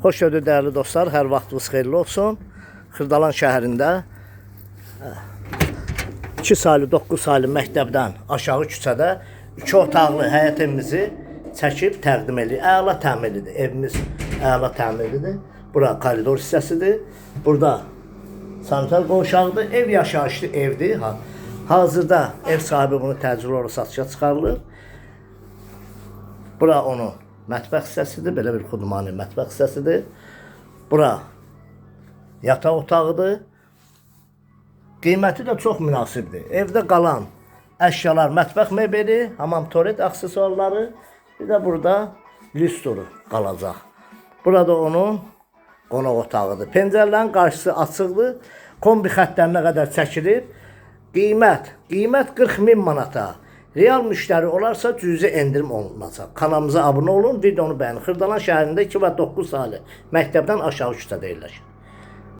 Xoş gördük dəyərli dostlar, hər vaxtınız xeyirli olsun. Xırdalan şəhərində 2 saylı, 9 saylı məktəbdən aşağı küçədə 2 otaqlı həyət evimizi çəkib təqdim edir. Əla təmirlidir, evimiz əla təmirlidir. Bura koridor hissəsidir. Burada sanitar qovşağıdır. Ev yaşayışlı evdir. Hazırda ev sahibi bunu təcili olaraq satışa çıxarılır. Bura onun mətbəx hissəsidir, belə bir xudmani mətbəx hissəsidir. Bura yataq otağıdır. Qiyməti də çox münasibdir. Evdə qalan əşyalar, mətbəx mebeli, hamam tualet aksesuarları, bir də burada lüstru qalacaq. Burada onun qonaq otağıdır. Pəncərələrin qarşısı açıqdır. Kombi xəttlərinə qədər çəkilir. Qiymət 40.000 manata. Real müştəri olarsa cüzi endirim olunacaq. Kanalımıza abunə olun, videonu bəyənin. Xırdalan şəhərində 2 və 9 saylı məktəbdən aşağı küçədə yerləşir.